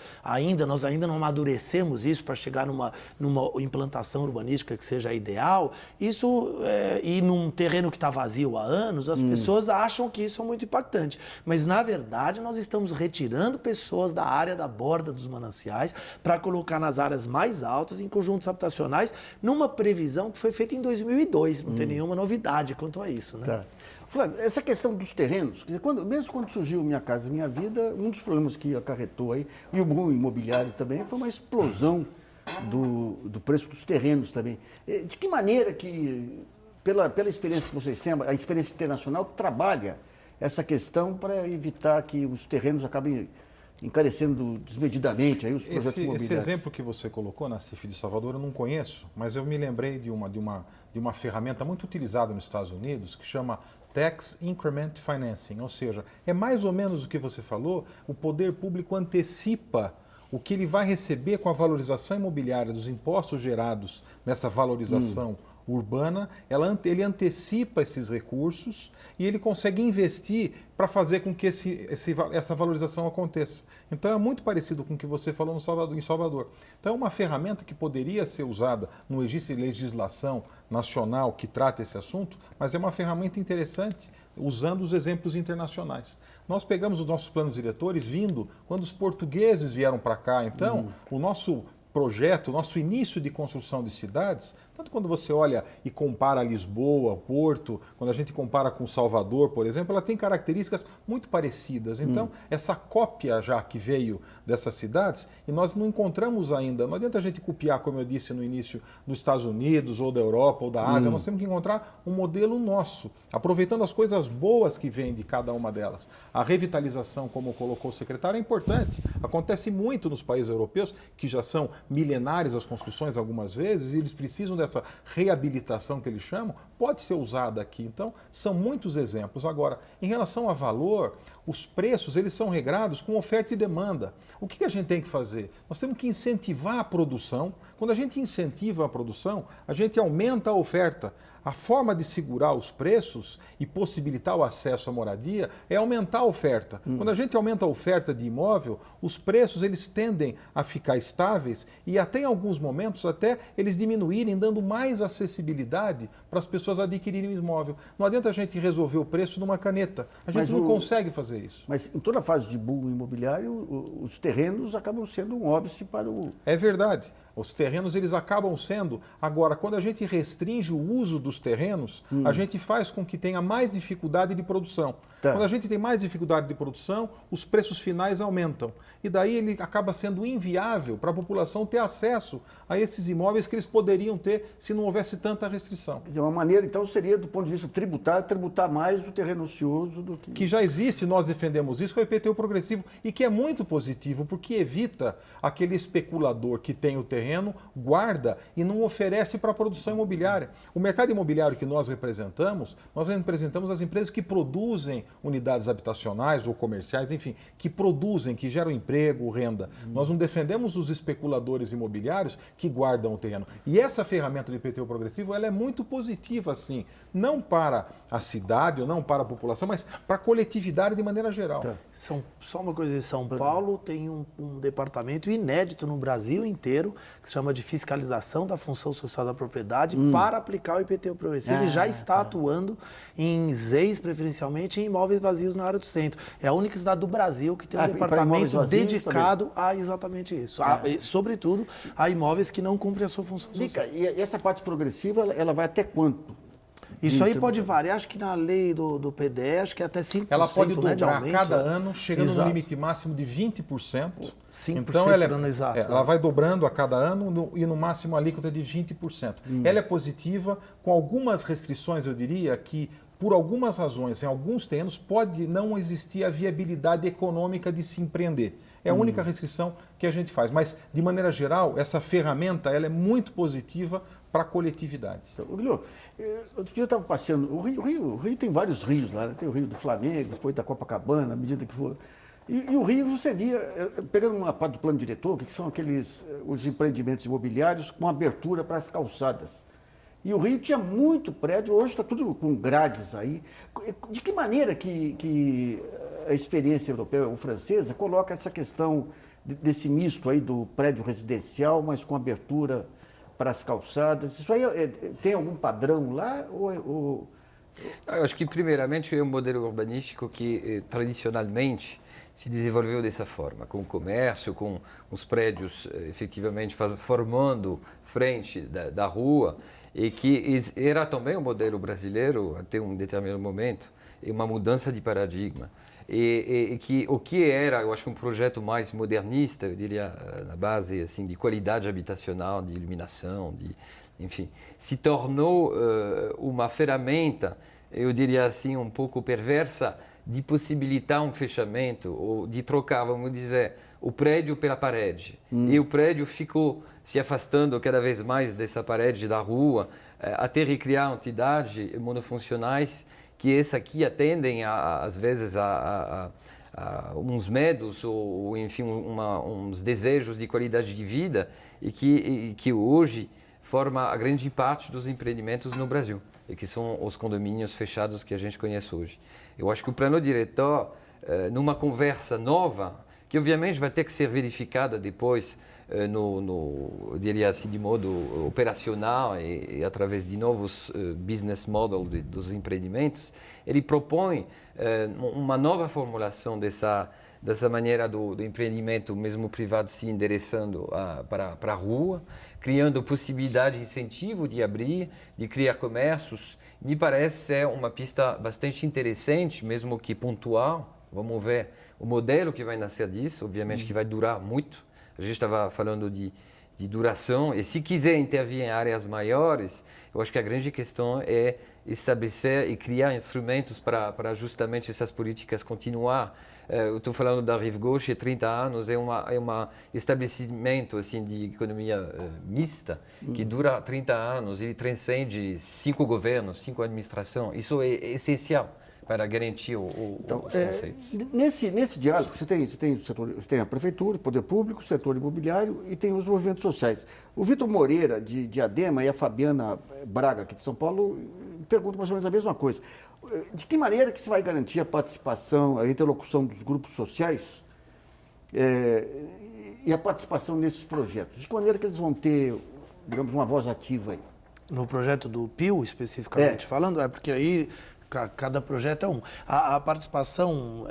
nós ainda não amadurecemos isso para chegar numa implantação urbanística que seja ideal, e num terreno que está vazio há anos, as pessoas acham que isso é muito impactante. Mas, na verdade, nós estamos retirando pessoas da área da borda dos mananciais para colocar nas áreas mais altas, em conjuntos habitacionais, numa previsão que foi feita em 2002. Não tem nenhuma novidade quanto a isso, né? Tá. Flávio, essa questão dos terrenos, quer dizer, mesmo quando surgiu Minha Casa Minha Vida, um dos problemas que acarretou aí, e o boom imobiliário também, foi uma explosão do preço dos terrenos também. De que maneira que, pela experiência que vocês têm, a experiência internacional trabalha essa questão para evitar que os terrenos acabem encarecendo desmedidamente aí os projetos imobiliários? Esse exemplo que você colocou na CIF de Salvador eu não conheço, mas eu me lembrei de uma ferramenta muito utilizada nos Estados Unidos que chama Tax Increment Financing, ou seja, é mais ou menos o que você falou, o poder público antecipa o que ele vai receber com a valorização imobiliária dos impostos gerados nessa valorização urbana, ele antecipa esses recursos e ele consegue investir para fazer com que essa valorização aconteça. Então é muito parecido com o que você falou em Salvador. Então é uma ferramenta que poderia ser usada no existe legislação nacional que trata esse assunto, mas é uma ferramenta interessante usando os exemplos internacionais. Nós pegamos os nossos planos diretores quando os portugueses vieram para cá. Então, o nosso projeto, o nosso início de construção de cidades, tanto quando você olha e compara Lisboa, Porto, quando a gente compara com Salvador, por exemplo, ela tem características muito parecidas. Então, essa cópia já que veio dessas cidades, e nós não encontramos ainda, não adianta a gente copiar, como eu disse no início, dos Estados Unidos, ou da Europa, ou da Ásia, nós temos que encontrar um modelo nosso, aproveitando as coisas boas que vêm de cada uma delas. A revitalização, como colocou o secretário, é importante. Acontece muito nos países europeus, que já são milenares as construções algumas vezes, e eles precisam dessa reabilitação que eles chamam, pode ser usada aqui. Então, são muitos exemplos. Agora, em relação a valor, os preços eles são regrados com oferta e demanda. O que a gente tem que fazer? Nós temos que incentivar a produção. Quando a gente incentiva a produção, a gente aumenta a oferta. A forma de segurar os preços e possibilitar o acesso à moradia é aumentar a oferta. Quando a gente aumenta a oferta de imóvel, os preços eles tendem a ficar estáveis e até em alguns momentos até eles diminuírem, dando mais acessibilidade para as pessoas adquirirem o imóvel. Não adianta a gente resolver o preço numa caneta. A gente não consegue fazer isso. Mas em toda fase de boom imobiliário, os terrenos acabam sendo um óbice para o... É verdade. Os terrenos eles acabam sendo. Agora, quando a gente restringe o uso dos terrenos, a gente faz com que tenha mais dificuldade de produção. Tá. Quando a gente tem mais dificuldade de produção, os preços finais aumentam. E daí ele acaba sendo inviável para a população ter acesso a esses imóveis que eles poderiam ter se não houvesse tanta restrição. Quer dizer, uma maneira, então, seria, do ponto de vista tributário, tributar mais o terreno ocioso do que... Que já existe, nós defendemos isso com o IPTU progressivo e que é muito positivo, porque evita aquele especulador que tem o terreno, guarda e não oferece para a produção imobiliária. O mercado imobiliário que nós representamos as empresas que produzem unidades habitacionais ou comerciais, enfim, que produzem, que geram emprego, renda. Nós não defendemos os especuladores imobiliários que guardam o terreno. E essa ferramenta do IPTU progressivo, ela é muito positiva, assim, não para a cidade ou não para a população, mas para a coletividade de maneira geral. Tá. Só uma coisa, em São Paulo tem um departamento inédito no Brasil inteiro, que se chama de fiscalização da função social da propriedade para aplicar o IPTU progressivo e já está atuando em ZEIs, preferencialmente, em imóveis vazios na área do centro. É a única cidade do Brasil que tem um e para imóveis departamento vazios dedicado a exatamente isso. E, sobretudo, a imóveis que não cumprem a sua função social. E essa parte progressiva, ela vai até quanto? Isso aí pode variar, acho que na lei do PDE, acho que é até 5%. Ela pode né, de dobrar a aumento. cada ano, chegando Exato. no limite máximo de 20%. 5% Então, ela, por ano exato. ela vai dobrando a cada ano e no máximo a alíquota de 20%. Ela é positiva, com algumas restrições, eu diria, que por algumas razões, em alguns terrenos, pode não existir a viabilidade econômica de se empreender. É a única restrição que a gente faz. Mas, de maneira geral, essa ferramenta ela é muito positiva para a coletividade. Então, Guilherme, outro dia eu estava passeando, o Rio tem vários rios lá, né? Tem o Rio do Flamengo, depois da Copacabana, à medida que for. E o Rio, você via, pegando uma parte do plano diretor, que são os empreendimentos imobiliários com abertura para as calçadas. E o Rio tinha muito prédio, hoje está tudo com grades aí. De que maneira que a experiência europeia ou francesa coloca essa questão desse misto aí do prédio residencial, mas com abertura para as calçadas? Isso aí tem algum padrão lá? Eu acho que, primeiramente, é um modelo urbanístico que, tradicionalmente, se desenvolveu dessa forma, com o comércio, com os prédios, efetivamente, formando frente da rua, e que era também um modelo brasileiro, até um determinado momento, e uma mudança de paradigma. E que o que era, eu acho, um projeto mais modernista, eu diria, na base assim, de qualidade habitacional, de iluminação, enfim, se tornou uma ferramenta, eu diria assim, um pouco perversa, de possibilitar um fechamento, ou de trocar, vamos dizer, o prédio pela parede. E o prédio ficou se afastando cada vez mais dessa parede da rua, até recriar entidades monofuncionais que essa aqui atendem, às vezes, a uns medos ou enfim, uns desejos de qualidade de vida e que hoje forma a grande parte dos empreendimentos no Brasil, e que são os condomínios fechados que a gente conhece hoje. Eu acho que o plano diretor, numa conversa nova, que obviamente vai ter que ser verificada depois, eu diria assim, de modo operacional e através de novos business models dos empreendimentos, ele propõe uma nova formulação dessa maneira do empreendimento, mesmo privado, se endereçando para a rua, criando possibilidade, incentivo de abrir, de criar comércios. Me parece ser uma pista bastante interessante, mesmo que pontual. Vamos ver o modelo que vai nascer disso, obviamente que vai durar muito. A gente estava falando de duração, e se quiser intervir em áreas maiores, eu acho que a grande questão é estabelecer e criar instrumentos para justamente essas políticas continuar. Eu estou falando da Rive Gauche, 30 anos, é um estabelecimento assim, de economia mista, que dura 30 anos, ele transcende 5 governos, 5 administrações. Isso é essencial para garantir Então, os conceitos. nesse diálogo, você tem a prefeitura, o poder público, o setor imobiliário e tem os movimentos sociais. O Vitor Moreira, de Diadema, e a Fabiana Braga, aqui de São Paulo, perguntam mais ou menos a mesma coisa. De que maneira que se vai garantir a participação, a interlocução dos grupos sociais e a participação nesses projetos? De que maneira que eles vão ter, digamos, uma voz ativa aí? No projeto do PIO, especificamente falando, porque aí cada projeto é um. A participação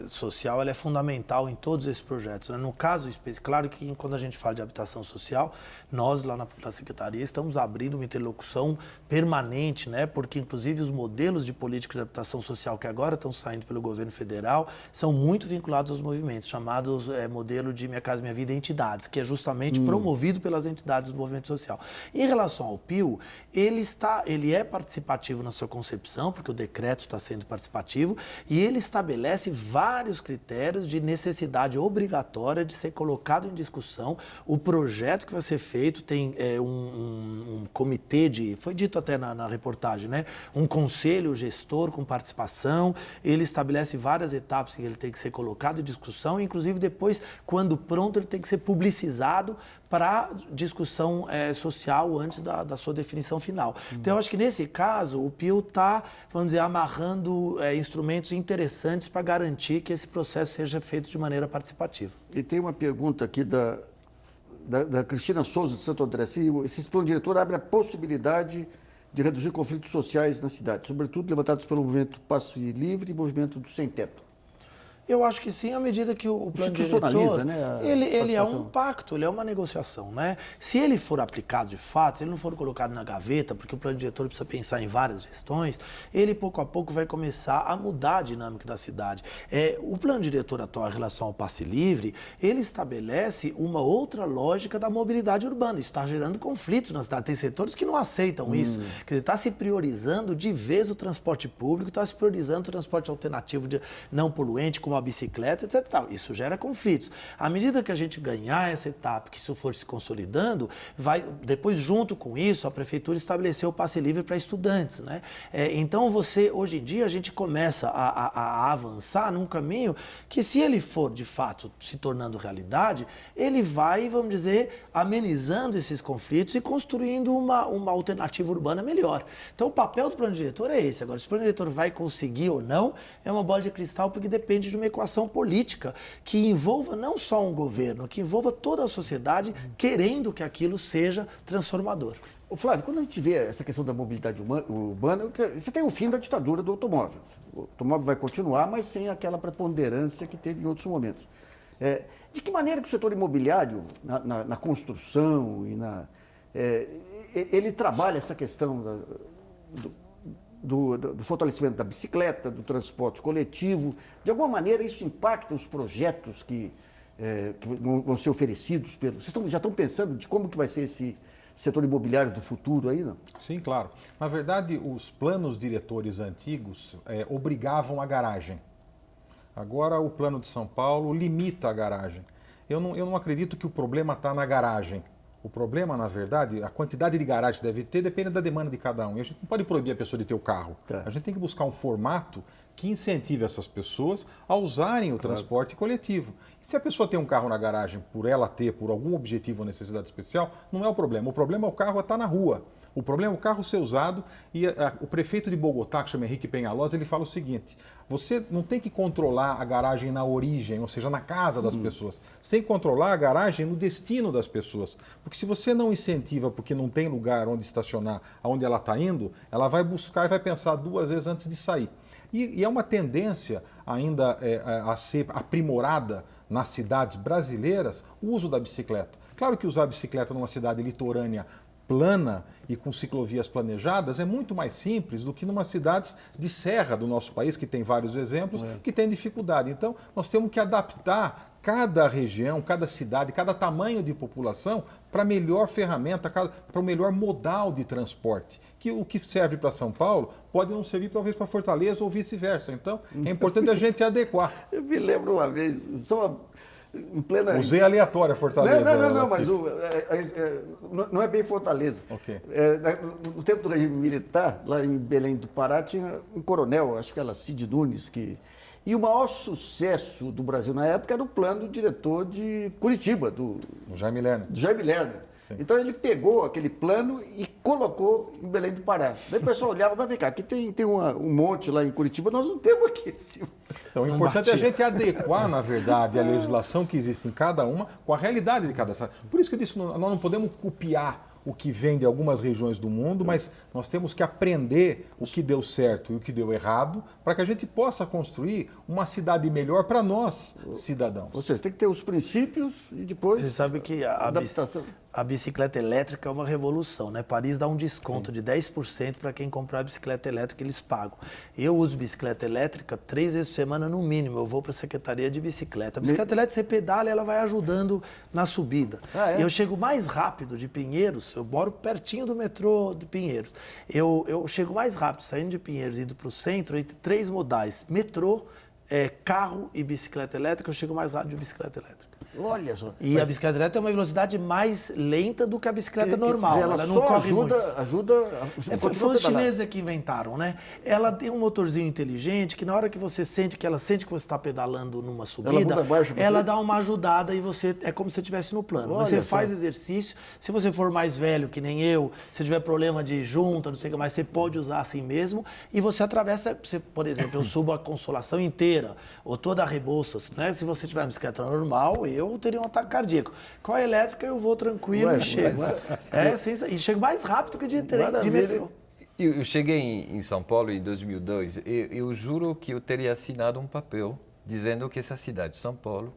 social ela é fundamental em todos esses projetos, né? No caso específico, claro que quando a gente fala de habitação social, nós lá na Secretaria estamos abrindo uma interlocução permanente, né? Porque inclusive os modelos de política de habitação social que agora estão saindo pelo governo federal são muito vinculados aos movimentos, chamados modelo de Minha Casa Minha Vida Entidades, que é justamente promovido pelas entidades do movimento social. Em relação ao PIO, ele é participativo na sua concepção, porque o decreto está sendo participativo, e ele estabelece vários critérios de necessidade obrigatória de ser colocado em discussão. O projeto que vai ser feito tem um comitê foi dito até na reportagem, né? Um conselho gestor com participação, ele estabelece várias etapas que ele tem que ser colocado em discussão, inclusive depois, quando pronto, ele tem que ser publicizado para discussão social antes da sua definição final. Então, eu acho que nesse caso, o PIO está, vamos dizer, amarrando instrumentos interessantes para garantir que esse processo seja feito de maneira participativa. E tem uma pergunta aqui da Cristina Souza, de Santo André. Se esse plano diretor abre a possibilidade de reduzir conflitos sociais na cidade, sobretudo levantados pelo movimento Passe Livre e movimento do Sem Teto. Eu acho que sim, à medida que o plano diretor, né, ele é um pacto, ele é uma negociação, né? Se ele for aplicado de fato, se ele não for colocado na gaveta, porque o plano diretor precisa pensar em várias gestões, ele pouco a pouco vai começar a mudar a dinâmica da cidade. O plano diretor atual em relação ao passe livre, ele estabelece uma outra lógica da mobilidade urbana. Isso está gerando conflitos na cidade. Tem setores que não aceitam isso. Quer dizer, está se priorizando de vez o transporte público, está se priorizando o transporte alternativo não poluente, como a bicicleta, etc. Isso gera conflitos. À medida que a gente ganhar essa etapa, que isso for se consolidando, depois, junto com isso, a prefeitura estabeleceu o passe livre para estudantes, né? Então, hoje em dia, a gente começa a avançar num caminho que, se ele for, de fato, se tornando realidade, ele vai, vamos dizer, amenizando esses conflitos e construindo uma alternativa urbana melhor. Então, o papel do plano diretor é esse. Agora, se o plano diretor vai conseguir ou não, é uma bola de cristal, porque depende de uma equação política que envolva não só um governo, que envolva toda a sociedade querendo que aquilo seja transformador. Ô Flávio, quando a gente vê essa questão da mobilidade urbana, você tem o fim da ditadura do automóvel. O automóvel vai continuar, mas sem aquela preponderância que teve em outros momentos. De que maneira que o setor imobiliário, na construção, ele trabalha essa questão do fortalecimento da bicicleta, do transporte coletivo? De alguma maneira isso impacta os projetos que vão ser oferecidos? Vocês já estão pensando de como que vai ser esse setor imobiliário do futuro aí, não? Sim, claro. Na verdade, os planos diretores antigos obrigavam a garagem. Agora o plano de São Paulo limita a garagem. Eu não acredito que o problema está na garagem. O problema, na verdade, a quantidade de garagem que deve ter depende da demanda de cada um. E a gente não pode proibir a pessoa de ter o carro. Tá. A gente tem que buscar um formato que incentive essas pessoas a usarem o transporte coletivo. E se a pessoa tem um carro na garagem por ela ter, por algum objetivo ou necessidade especial, não é o problema. O problema é o carro estar na rua. O problema é o carro ser usado e o prefeito de Bogotá, que chama Henrique Penhalosa, ele fala o seguinte: você não tem que controlar a garagem na origem, ou seja, na casa das pessoas. Você tem que controlar a garagem no destino das pessoas. Porque se você não incentiva porque não tem lugar onde estacionar, aonde ela está indo, ela vai buscar e vai pensar duas vezes antes de sair. E é uma tendência ainda a ser aprimorada nas cidades brasileiras o uso da bicicleta. Claro que usar a bicicleta numa cidade litorânea plana e com ciclovias planejadas é muito mais simples do que numa cidades de serra do nosso país, que tem vários exemplos, que tem dificuldade. Então, nós temos que adaptar cada região, cada cidade, cada tamanho de população para a melhor ferramenta, para o melhor modal de transporte. Que o que serve para São Paulo pode não servir talvez para Fortaleza ou vice-versa. Então, é importante a gente adequar. Eu me lembro uma vez, em plena... Usei aleatória Fortaleza. Não, mas Latif. não é bem Fortaleza. Ok. No tempo do regime militar, lá em Belém do Pará, tinha um coronel, acho que era Cid Nunes, que... E o maior sucesso do Brasil na época era o plano do diretor de Curitiba, do Jaime Lerner. Jaime Lerner. Então ele pegou aquele plano e colocou em Belém do Pará. Daí o pessoal olhava, vai ficar, aqui tem um monte lá em Curitiba, nós não temos aqui. Então, o importante é a gente adequar, na verdade, a legislação que existe em cada uma com a realidade de cada cidade. Por isso que eu disse, nós não podemos copiar o que vem de algumas regiões do mundo, mas nós temos que aprender o que deu certo e o que deu errado para que a gente possa construir uma cidade melhor para nós, cidadãos. Ou seja, tem que ter os princípios e depois Você sabe que a bicicleta elétrica é uma revolução, né? Paris dá um desconto de 10% para quem comprar a bicicleta elétrica, eles pagam. Eu uso bicicleta elétrica 3 vezes por semana no mínimo, eu vou para a Secretaria de Bicicleta. A bicicleta elétrica, você pedala e ela vai ajudando na subida. E eu chego mais rápido de Pinheiros, eu moro pertinho do metrô de Pinheiros. Eu chego mais rápido saindo de Pinheiros, indo para o centro, entre 3 modais, metrô, carro e bicicleta elétrica, eu chego mais rápido de bicicleta elétrica. Olha só. E a bicicleta elétrica tem uma velocidade mais lenta do que a bicicleta normal. Ela não só corre muito. ajuda Foi os chineses que inventaram, né? Ela tem um motorzinho inteligente que na hora que você sente, que ela sente que você está pedalando numa subida, ela dá uma ajudada e você é como se você estivesse no plano. Você faz exercício, se você for mais velho que nem eu, se tiver problema de junta, não sei o que mais, você pode usar assim mesmo e você atravessa, por exemplo, eu subo a Consolação inteira, ou toda a Rebouças, né? Se você tiver uma bicicleta normal, eu teria um ataque cardíaco. Com a elétrica eu vou tranquilo e chego. E chego mais rápido que de metrô. Eu cheguei em São Paulo em 2002 e eu juro que eu teria assinado um papel dizendo que essa cidade, São Paulo,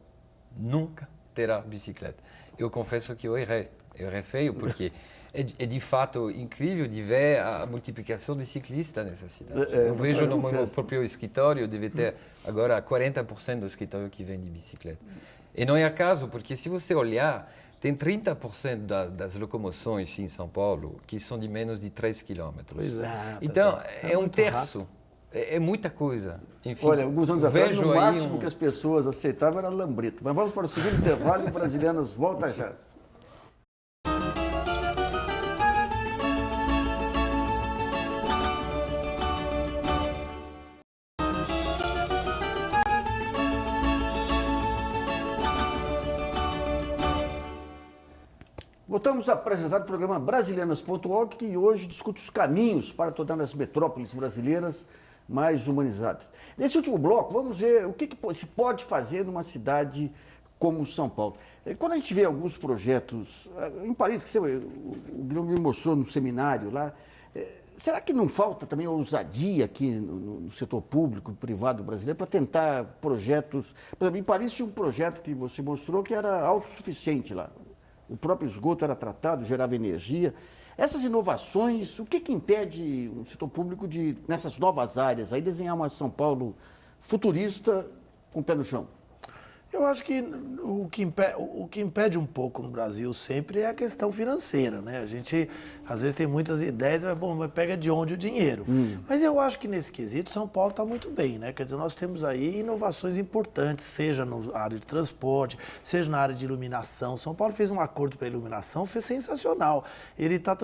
nunca terá bicicleta. Eu confesso que eu errei feio, porque é de fato incrível de ver a multiplicação de ciclistas nessa cidade. Eu vejo no meu próprio escritório, deve ter agora 40% do escritório que vem de bicicleta. E não é acaso, porque se você olhar, tem 30% das locomoções em São Paulo que são de menos de 3 quilômetros. Pois é. Então, é um terço. É muita coisa. Enfim, olha, alguns anos atrás, vejo o máximo que as pessoas aceitavam era lambreta. Mas vamos para o segundo intervalo e o Brasilianas volta já. Voltamos a apresentar o programa Brasilianas.org, que hoje discute os caminhos para tornar as metrópoles brasileiras mais humanizadas. Nesse último bloco, vamos ver o que se pode fazer numa cidade como São Paulo. Quando a gente vê alguns projetos, em Paris, que o Guilherme me mostrou no seminário lá, será que não falta também ousadia aqui no setor público e privado brasileiro para tentar projetos... Por exemplo, em Paris tinha um projeto que você mostrou que era autossuficiente lá. O próprio esgoto era tratado, gerava energia. Essas inovações, o que impede o setor público de, nessas novas áreas, aí desenhar uma São Paulo futurista com o pé no chão? Eu acho que o que impede um pouco no Brasil sempre é a questão financeira, né? A gente, às vezes, tem muitas ideias, mas pega de onde o dinheiro? Mas eu acho que nesse quesito São Paulo está muito bem, né? Quer dizer, nós temos aí inovações importantes, seja na área de transporte, seja na área de iluminação. São Paulo fez um acordo para iluminação, foi sensacional. Ele está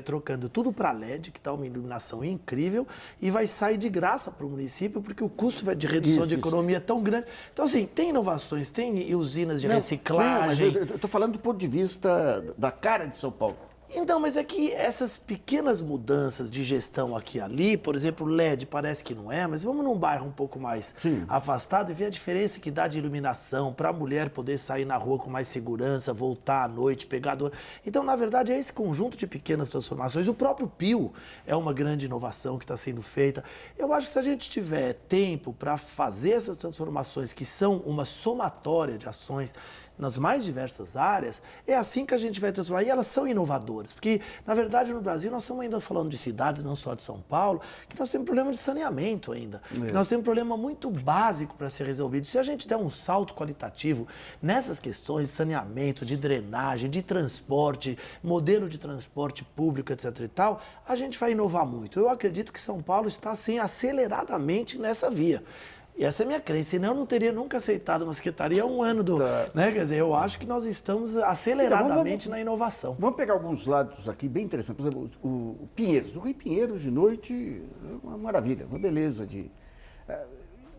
trocando tudo para LED, que está uma iluminação incrível, e vai sair de graça para o município, porque o custo de redução de economia é tão grande. Então, assim, tem inovações, tem usinas de reciclagem. Eu estou falando do ponto de vista da cara de São Paulo. Então, mas é que essas pequenas mudanças de gestão aqui e ali, por exemplo, o LED parece que não é, mas vamos num bairro um pouco mais afastado e ver a diferença que dá de iluminação para a mulher poder sair na rua com mais segurança, voltar à noite, pegar dor. Então, na verdade, é esse conjunto de pequenas transformações. O próprio Pio é uma grande inovação que está sendo feita. Eu acho que se a gente tiver tempo para fazer essas transformações, que são uma somatória de ações nas mais diversas áreas, é assim que a gente vai transformar. E elas são inovadoras, porque, na verdade, no Brasil, nós estamos ainda falando de cidades, não só de São Paulo, que nós temos problema de saneamento ainda. Nós temos um problema muito básico para ser resolvido. Se a gente der um salto qualitativo nessas questões de saneamento, de drenagem, de transporte, modelo de transporte público, etc. e tal, a gente vai inovar muito. Eu acredito que São Paulo está, assim, aceleradamente nessa via. E essa é a minha crença, senão eu não teria nunca aceitado uma secretaria há um ano do... Né? Quer dizer, eu acho que nós estamos aceleradamente na inovação. Vamos pegar alguns lados aqui bem interessantes. Por exemplo, o Pinheiros. O Rio Pinheiros, de noite, é uma maravilha, uma beleza.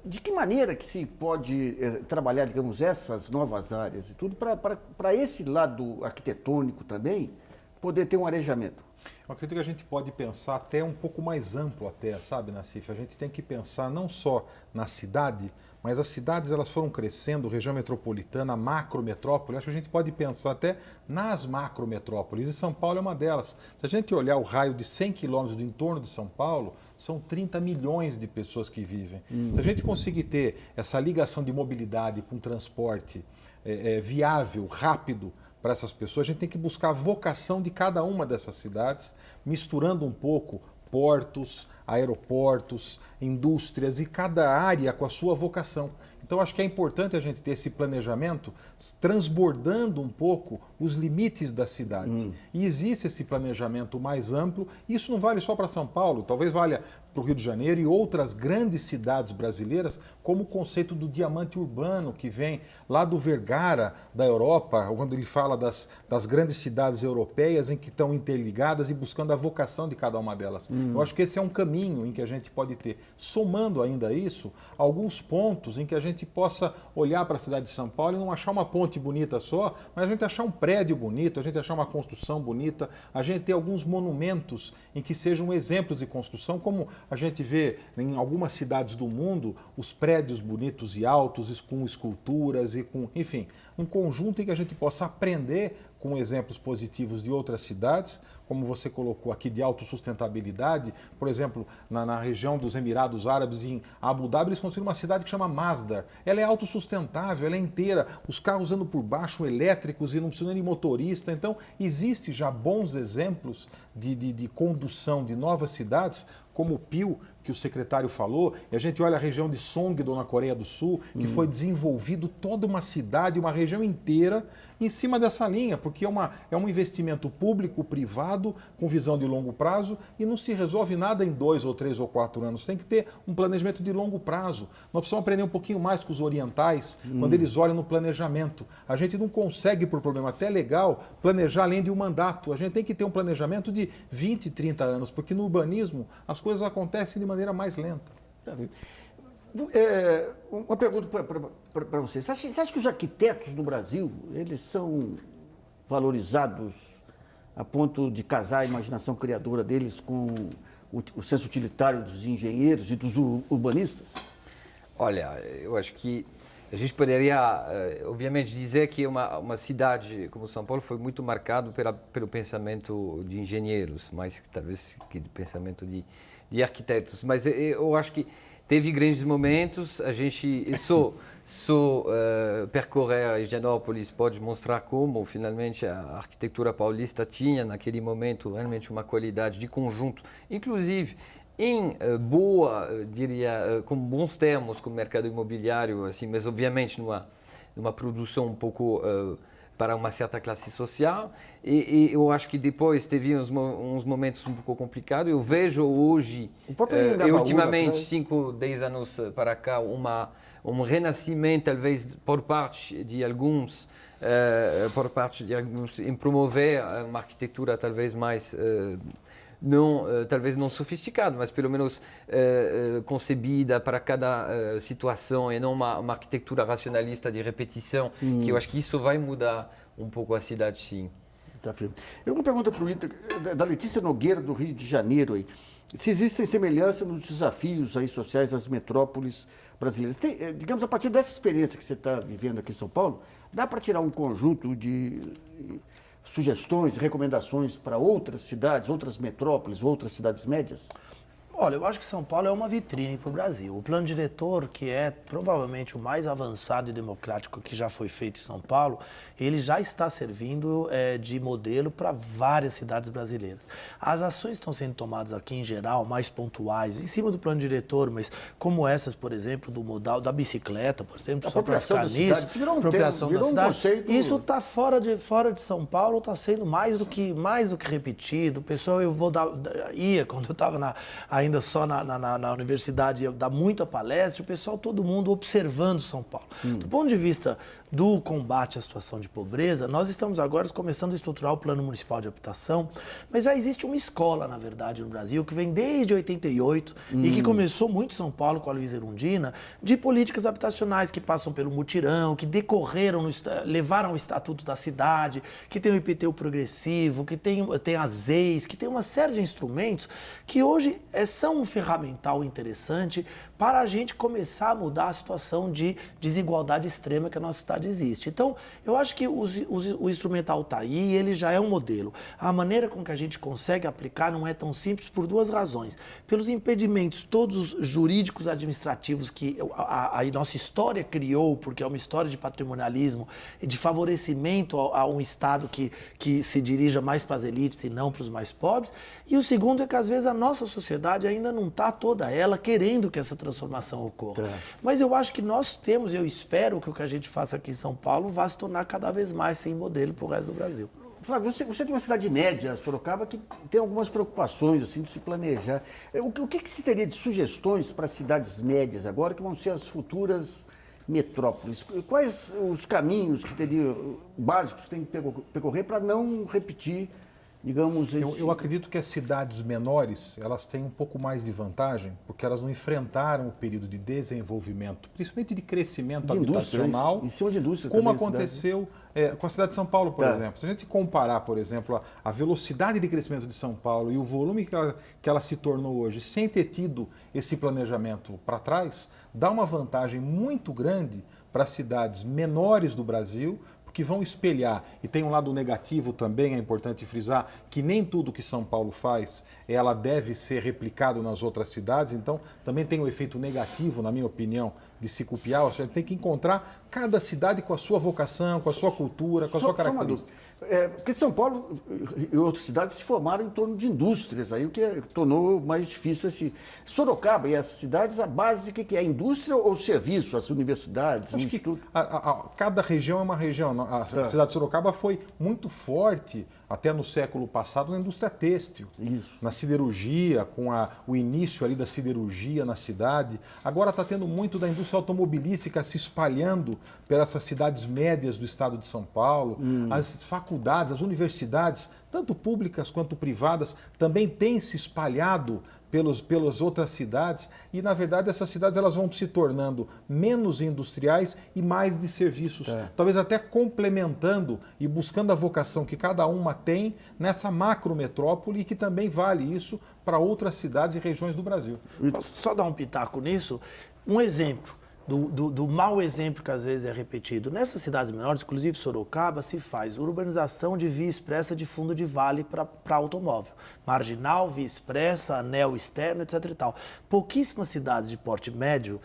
De que maneira que se pode trabalhar, digamos, essas novas áreas e tudo, para esse lado arquitetônico também, poder ter um arejamento? Eu acredito que a gente pode pensar até um pouco mais amplo até, sabe, Nassif? A gente tem que pensar não só na cidade, mas as cidades elas foram crescendo, região metropolitana, macrometrópole, acho que a gente pode pensar até nas macrometrópoles, e São Paulo é uma delas. Se a gente olhar o raio de 100 quilômetros do entorno de São Paulo, são 30 milhões de pessoas que vivem. Se a gente conseguir ter essa ligação de mobilidade com transporte viável, rápido, para essas pessoas, a gente tem que buscar a vocação de cada uma dessas cidades, misturando um pouco portos, aeroportos, indústrias e cada área com a sua vocação. Então, acho que é importante a gente ter esse planejamento transbordando um pouco os limites da cidade. E existe esse planejamento mais amplo, e isso não vale só para São Paulo, talvez valha para o Rio de Janeiro e outras grandes cidades brasileiras, como o conceito do diamante urbano, que vem lá do Vergara, da Europa, quando ele fala das grandes cidades europeias em que estão interligadas e buscando a vocação de cada uma delas. Eu acho que esse é um caminho em que a gente pode ter, somando ainda a isso, alguns pontos em que a gente possa olhar para a cidade de São Paulo e não achar uma ponte bonita só, mas a gente achar um prédio bonito, a gente achar uma construção bonita, a gente ter alguns monumentos em que sejam exemplos de construção, como a gente vê em algumas cidades do mundo, os prédios bonitos e altos, com esculturas e com, enfim, um conjunto em que a gente possa aprender com exemplos positivos de outras cidades, como você colocou aqui, de autossustentabilidade. Por exemplo, na região dos Emirados Árabes, em Abu Dhabi, eles construíram uma cidade que chama Masdar. Ela é autossustentável, ela é inteira, os carros andam por baixo, elétricos, e não precisam de motorista. Então, existe já bons exemplos de condução de novas cidades, como o Pio, que o secretário falou, e a gente olha a região de Songdo, na Coreia do Sul, que foi desenvolvido toda uma cidade, uma região inteira, em cima dessa linha, porque é um investimento público-privado, com visão de longo prazo, e não se resolve nada em 2 ou 3 ou 4 anos. Tem que ter um planejamento de longo prazo. Nós precisamos aprender um pouquinho mais com os orientais, quando eles olham no planejamento. A gente não consegue, por problema até legal, planejar além de um mandato. A gente tem que ter um planejamento de 20, 30 anos, porque no urbanismo as coisas acontecem de maneira mais lenta. Uma pergunta para você. Você acha que os arquitetos no Brasil, eles são valorizados a ponto de casar a imaginação criadora deles com o senso utilitário dos engenheiros e dos urbanistas? Olha, eu acho que a gente poderia, obviamente, dizer que uma cidade como São Paulo foi muito marcado pelo pensamento de engenheiros, mais talvez que do pensamento de arquitetos. Mas eu acho que teve grandes momentos. A gente só percorrer a Higienópolis pode mostrar como, finalmente, a arquitetura paulista tinha, naquele momento, realmente uma qualidade de conjunto, inclusive em diria, com bons termos com o mercado imobiliário, assim, mas obviamente numa produção um pouco para uma certa classe social. E eu acho que depois teve uns momentos um pouco complicados. Eu vejo hoje, e ultimamente, 5, 10 anos para cá, um renascimento, talvez, por parte de alguns, em promover uma arquitetura talvez mais... talvez não sofisticada, mas pelo menos concebida para cada situação e não uma arquitetura racionalista de repetição, que eu acho que isso vai mudar um pouco a cidade, sim. Tá, Felipe. Eu uma pergunta para o Ita, da Letícia Nogueira, do Rio de Janeiro. Aí. Se existem semelhanças nos desafios aí sociais das metrópoles brasileiras. Digamos, a partir dessa experiência que você está vivendo aqui em São Paulo, dá para tirar um conjunto de sugestões, recomendações para outras cidades, outras metrópoles, outras cidades médias? Olha, eu acho que São Paulo é uma vitrine para o Brasil. O plano diretor, que é provavelmente o mais avançado e democrático que já foi feito em São Paulo, ele já está servindo de modelo para várias cidades brasileiras. As ações estão sendo tomadas aqui, em geral, mais pontuais, em cima do plano diretor, mas como essas, por exemplo, do modal da bicicleta, por exemplo, só para ficar nisso, apropriação da cidade. Isso está fora de São Paulo, está sendo mais do que repetido. Pessoal, quando eu estava ainda ainda só na universidade, eu dar muita palestra, o pessoal, todo mundo observando São Paulo. Do ponto de vista do combate à situação de pobreza, nós estamos agora começando a estruturar o Plano Municipal de Habitação, mas já existe uma escola, na verdade, no Brasil, que vem desde 88 e que começou muito em São Paulo com a Luiza Erundina, de políticas habitacionais que passam pelo mutirão, que decorreram, levaram ao Estatuto da Cidade, que tem o IPTU progressivo, que tem as EIs, que tem uma série de instrumentos que hoje são um ferramental interessante para a gente começar a mudar a situação de desigualdade extrema que a nossa cidade existe. Então, eu acho que o instrumental está aí, ele já é um modelo. A maneira com que a gente consegue aplicar não é tão simples por duas razões. Pelos impedimentos todos jurídicos administrativos que a nossa história criou, porque é uma história de patrimonialismo e de favorecimento a um Estado que se dirija mais para as elites e não para os mais pobres. E o segundo é que, às vezes, a nossa sociedade ainda não está toda ela querendo que essa transformação ocorra. Mas eu acho que nós temos, eu espero que o que a gente faça aqui em São Paulo vá se tornar cada vez mais sem modelo para o resto do Brasil. Flávio, você tem uma cidade média, Sorocaba, que tem algumas preocupações assim, de se planejar. O que se teria de sugestões para cidades médias agora, que vão ser as futuras metrópoles? Quais os caminhos que teriam, básicos que tem que percorrer para não repetir, digamos... Eu acredito que as cidades menores, elas têm um pouco mais de vantagem, porque elas não enfrentaram o período de desenvolvimento, principalmente de crescimento habitacional, em cima de indústria como também, aconteceu com a cidade de São Paulo, por exemplo. Se a gente comparar, por exemplo, a velocidade de crescimento de São Paulo e o volume que ela se tornou hoje, sem ter tido esse planejamento para trás, dá uma vantagem muito grande para as cidades menores do Brasil, que vão espelhar, e tem um lado negativo também, é importante frisar, que nem tudo que São Paulo faz, ela deve ser replicado nas outras cidades, então também tem um efeito negativo, na minha opinião, de se copiar, ou seja, tem que encontrar cada cidade com a sua vocação, com a sua cultura, com a sua característica. Porque São Paulo e outras cidades se formaram em torno de indústrias, aí o que tornou mais difícil esse... Sorocaba e as cidades, a base que é a indústria ou serviço, as universidades, Acho que cada região é uma região. A cidade de Sorocaba foi muito forte, até no século passado, na indústria têxtil. Isso. Na siderurgia, com o início ali da siderurgia na cidade. Agora está tendo muito da indústria automobilística se espalhando pelas cidades médias do estado de São Paulo. As faculdades, as universidades, tanto públicas quanto privadas, também têm se espalhado pelas outras cidades e, na verdade, essas cidades elas vão se tornando menos industriais e mais de serviços, talvez até complementando e buscando a vocação que cada uma tem nessa macrometrópole e que também vale isso para outras cidades e regiões do Brasil. Posso só dar um pitaco nisso? Um exemplo. Do mau exemplo que às vezes é repetido. Nessas cidades menores, inclusive Sorocaba, se faz urbanização de via expressa de fundo de vale para automóvel. Marginal, via expressa, anel externo, etc. e tal. Pouquíssimas cidades de porte médio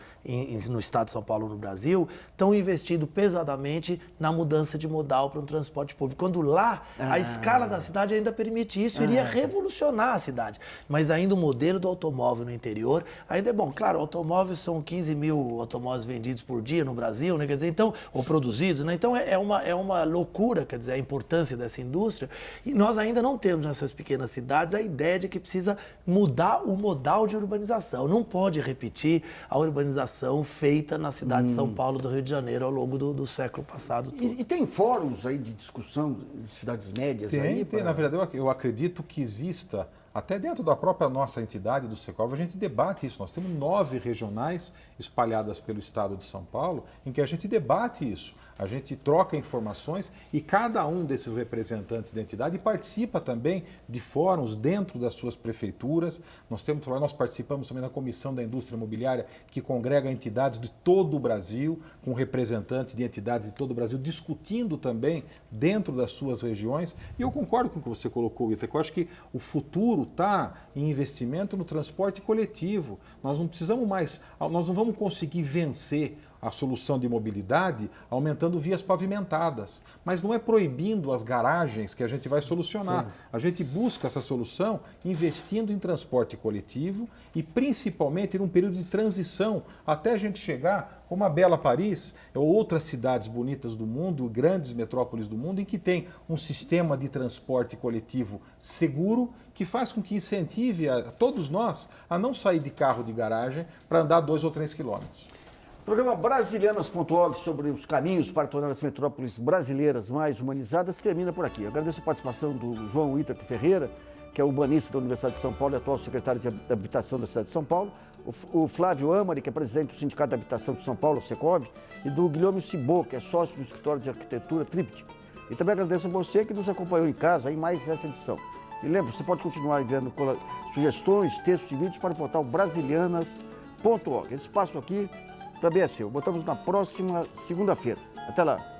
no estado de São Paulo, no Brasil, estão investindo pesadamente na mudança de modal para um transporte público. Quando lá, a escala da cidade ainda permite isso, iria revolucionar a cidade. Mas ainda o modelo do automóvel no interior ainda é bom. Claro, automóveis são 15 mil automóveis vendidos por dia no Brasil, né? Quer dizer, então, ou produzidos, né? Então é uma loucura, quer dizer, a importância dessa indústria. E nós ainda não temos nessas pequenas cidades a ideia de que precisa mudar o modal de urbanização. Não pode repetir a urbanização feita na cidade de São Paulo, do Rio de Janeiro, ao longo do século passado todo. E tem fóruns aí de discussão de cidades médias? Tem, na verdade, eu acredito que exista. Até dentro da própria nossa entidade do Secov, a gente debate isso. Nós temos 9 regionais espalhadas pelo estado de São Paulo, em que a gente debate isso. A gente troca informações e cada um desses representantes da entidade participa também de fóruns dentro das suas prefeituras. Nós participamos também da Comissão da Indústria Imobiliária, que congrega entidades de todo o Brasil, com representantes de entidades de todo o Brasil, discutindo também dentro das suas regiões. E eu concordo com o que você colocou, Ita, eu acho que o futuro está em investimento no transporte coletivo. Nós não precisamos mais, nós não vamos conseguir vencer a solução de mobilidade aumentando vias pavimentadas. Mas não é proibindo as garagens que a gente vai solucionar. Sim. A gente busca essa solução investindo em transporte coletivo e principalmente num período de transição até a gente chegar como a bela Paris ou outras cidades bonitas do mundo, grandes metrópoles do mundo, em que tem um sistema de transporte coletivo seguro que faz com que incentive a todos nós a não sair de carro de garagem para andar 2 ou 3 quilômetros. O programa Brasilianas.org sobre os caminhos para tornar as metrópoles brasileiras mais humanizadas termina por aqui. Eu agradeço a participação do João Ítalo Ferreira, que é urbanista da Universidade de São Paulo e atual secretário de Habitação da cidade de São Paulo, o Flávio Amari, que é presidente do Sindicato de Habitação de São Paulo, o Secov, e do Guilherme Cibô, que é sócio do escritório de arquitetura Triptych. E também agradeço a você que nos acompanhou em casa em mais essa edição. E lembre, você pode continuar enviando sugestões, textos e vídeos para o portal brasilianas.org. Esse espaço aqui também é seu. Voltamos na próxima segunda-feira. Até lá.